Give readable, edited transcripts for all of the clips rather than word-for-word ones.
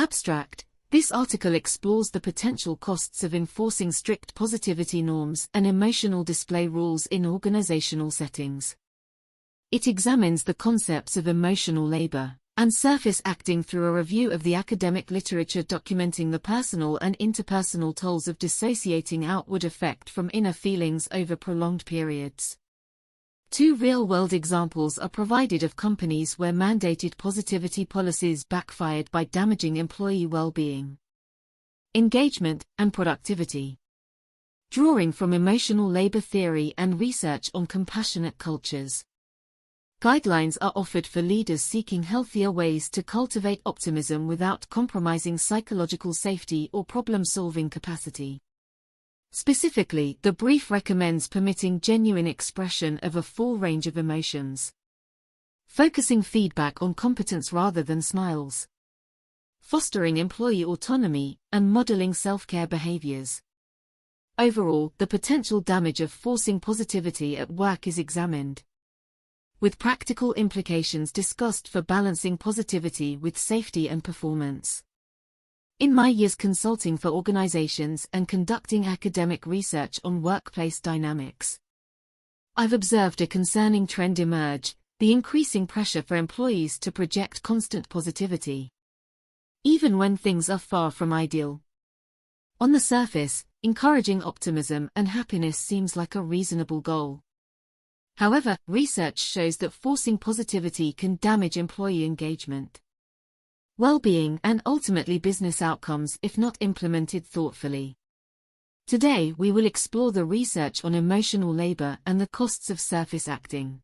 Abstract. This article explores the potential costs of enforcing strict positivity norms and emotional display rules in organizational settings. It examines the concepts of emotional labor and surface acting through a review of the academic literature documenting the personal and interpersonal tolls of dissociating outward effect from inner feelings over prolonged periods. Two real-world examples are provided of companies where mandated positivity policies backfired by damaging employee well-being, engagement, and productivity. Drawing from emotional labor theory and research on compassionate cultures, guidelines are offered for leaders seeking healthier ways to cultivate optimism without compromising psychological safety or problem-solving capacity. Specifically, the brief recommends permitting genuine expression of a full range of emotions, focusing feedback on competence rather than smiles, fostering employee autonomy, and modeling self-care behaviors. Overall, the potential damage of forcing positivity at work is examined, with practical implications discussed for balancing positivity with safety and performance. In my years consulting for organizations and conducting academic research on workplace dynamics, I've observed a concerning trend emerge: the increasing pressure for employees to project constant positivity, even when things are far from ideal. On the surface, encouraging optimism and happiness seems like a reasonable goal. However, research shows that forcing positivity can damage employee engagement, well-being, and ultimately business outcomes if not implemented thoughtfully. Today we will explore the research on emotional labor and the costs of surface acting,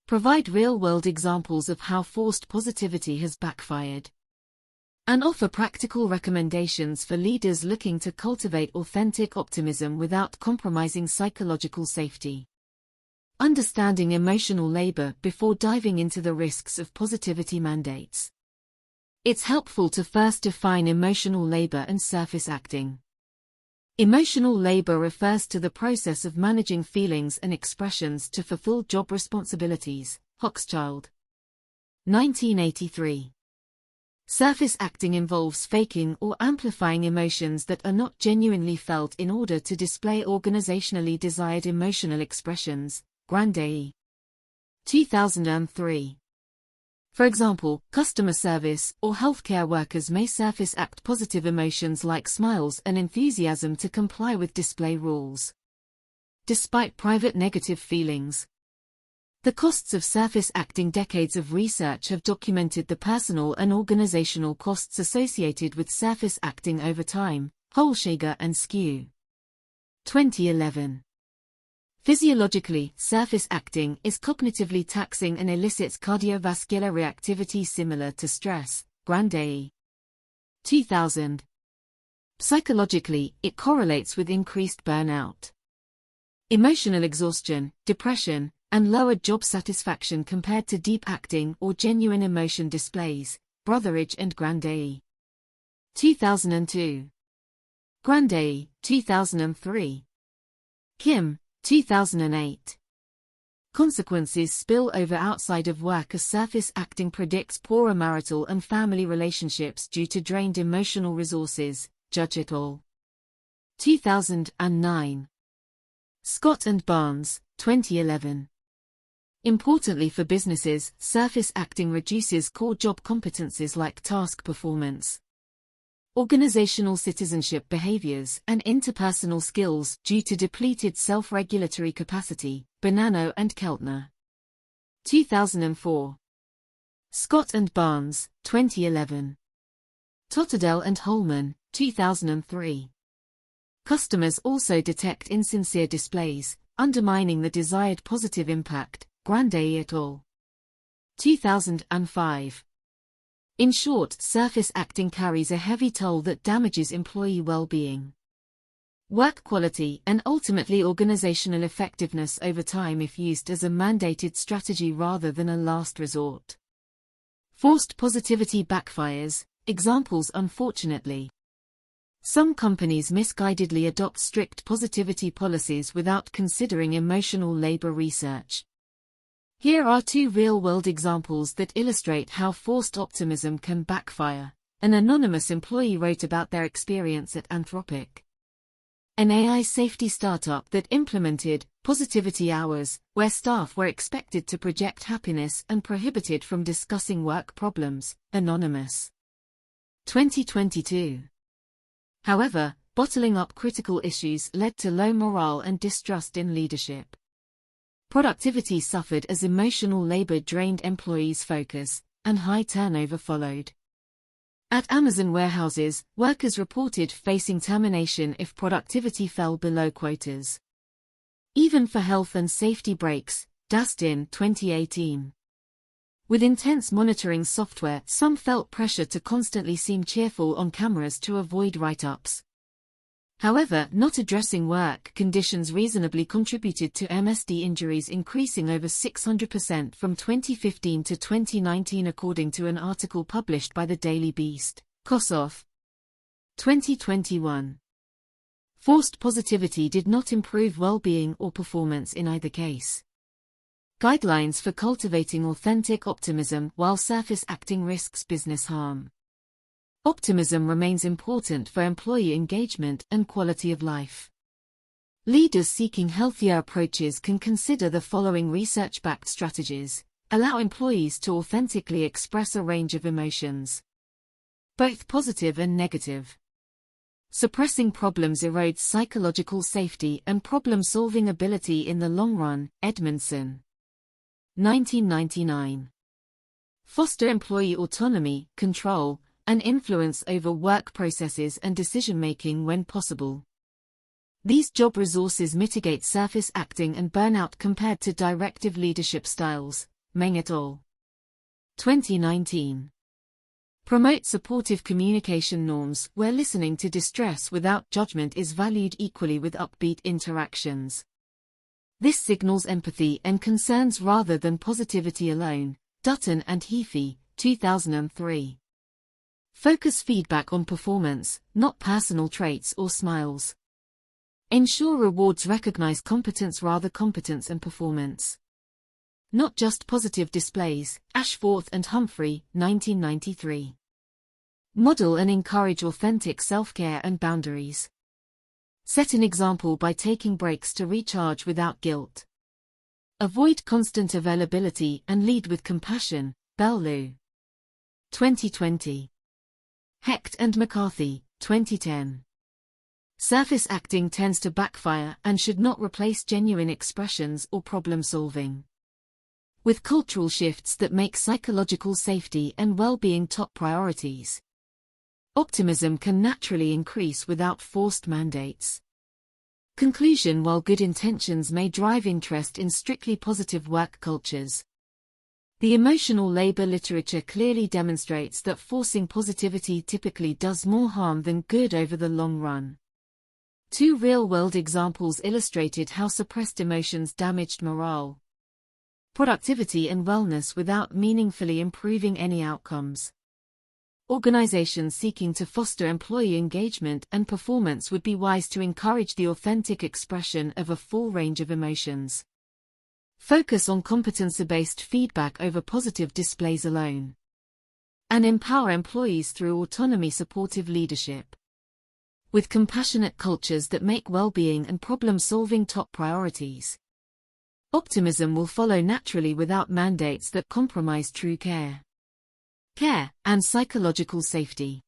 provide real-world examples of how forced positivity has backfired, and offer practical recommendations for leaders looking to cultivate authentic optimism without compromising psychological safety. Understanding emotional labor before diving into the risks of positivity mandates. It's helpful to first define emotional labor and surface acting. Emotional labor refers to the process of managing feelings and expressions to fulfill job responsibilities. Hochschild, 1983. Surface acting involves faking or amplifying emotions that are not genuinely felt in order to display organizationally desired emotional expressions. Grande, 2003. For example, customer service or healthcare workers may surface act positive emotions like smiles and enthusiasm to comply with display rules, despite private negative feelings. The costs of surface acting. Decades of research have documented the personal and organizational costs associated with surface acting over time. Holshager and Skew, 2011. Physiologically, surface acting is cognitively taxing and elicits cardiovascular reactivity similar to stress. Grande, 2000. Psychologically, it correlates with increased burnout, emotional exhaustion, depression, and lowered job satisfaction compared to deep acting or genuine emotion displays. Brotheridge and Grande, 2002. Grande, 2003. Kim, 2008. Consequences spill over outside of work as surface acting predicts poorer marital and family relationships due to drained emotional resources. Judge et al. 2009. Scott and Barnes, 2011. Importantly for businesses, surface acting reduces core job competencies like task performance, organizational citizenship behaviors, and interpersonal skills due to depleted self-regulatory capacity. Bonanno and Keltner, 2004. Scott and Barnes, 2011. Totterdell and Holman, 2003. Customers also detect insincere displays, undermining the desired positive impact. Grande et al. 2005. In short, surface acting carries a heavy toll that damages employee well-being, work quality, and ultimately organizational effectiveness over time if used as a mandated strategy rather than a last resort. Forced positivity backfires. Examples. Unfortunately, some companies misguidedly adopt strict positivity policies without considering emotional labor research. Here are two real-world examples that illustrate how forced optimism can backfire. An anonymous employee wrote about their experience at Anthropic, an AI safety startup that implemented positivity hours, where staff were expected to project happiness and prohibited from discussing work problems. Anonymous. 2022. However, bottling up critical issues led to low morale and distrust in leadership. Productivity suffered as emotional labor drained employees' focus, and high turnover followed. At Amazon warehouses, workers reported facing termination if productivity fell below quotas. Even for health and safety breaks, Dastin 2018. With intense monitoring software, some felt pressure to constantly seem cheerful on cameras to avoid write-ups. However, not addressing work conditions reasonably contributed to MSD injuries increasing over 600% from 2015 to 2019 according to an article published by the Daily Beast. Kossoff. 2021. Forced positivity did not improve well-being or performance in either case. Guidelines for cultivating authentic optimism while surface acting risks business harm. Optimism remains important for employee engagement and quality of life. Leaders seeking healthier approaches can consider the following research-backed strategies. Allow employees to authentically express a range of emotions, both positive and negative. Suppressing problems erodes psychological safety and problem-solving ability in the long run. Edmondson. 1999. Foster employee autonomy, control, and influence over work processes and decision-making when possible. These job resources mitigate surface acting and burnout compared to directive leadership styles. Meng et al. 2019. Promote supportive communication norms where listening to distress without judgment is valued equally with upbeat interactions. This signals empathy and concerns rather than positivity alone. Dutton and Heafy, 2003. Focus feedback on performance, not personal traits or smiles. Ensure rewards recognize competence rather competence and performance, not just positive displays. Ashforth and Humphrey, 1993. Model and encourage authentic self-care and boundaries. Set an example by taking breaks to recharge without guilt. Avoid constant availability and lead with compassion. Bell-Liu. 2020. Hecht and McCarthy, 2010. Surface acting tends to backfire and should not replace genuine expressions or problem-solving. With cultural shifts that make psychological safety and well-being top priorities, optimism can naturally increase without forced mandates. Conclusion: while good intentions may drive interest in strictly positive work cultures, the emotional labor literature clearly demonstrates that forcing positivity typically does more harm than good over the long run. Two real-world examples illustrated how suppressed emotions damaged morale, productivity and wellness without meaningfully improving any outcomes. Organizations seeking to foster employee engagement and performance would be wise to encourage the authentic expression of a full range of emotions. Focus on competency-based feedback over positive displays alone, and empower employees through autonomy-supportive leadership. With compassionate cultures that make well-being and problem-solving top priorities, optimism will follow naturally without mandates that compromise true care and psychological safety.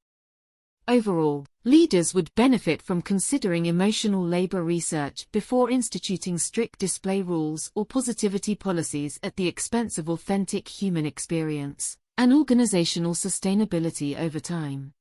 Overall, leaders would benefit from considering emotional labor research before instituting strict display rules or positivity policies at the expense of authentic human experience and organizational sustainability over time.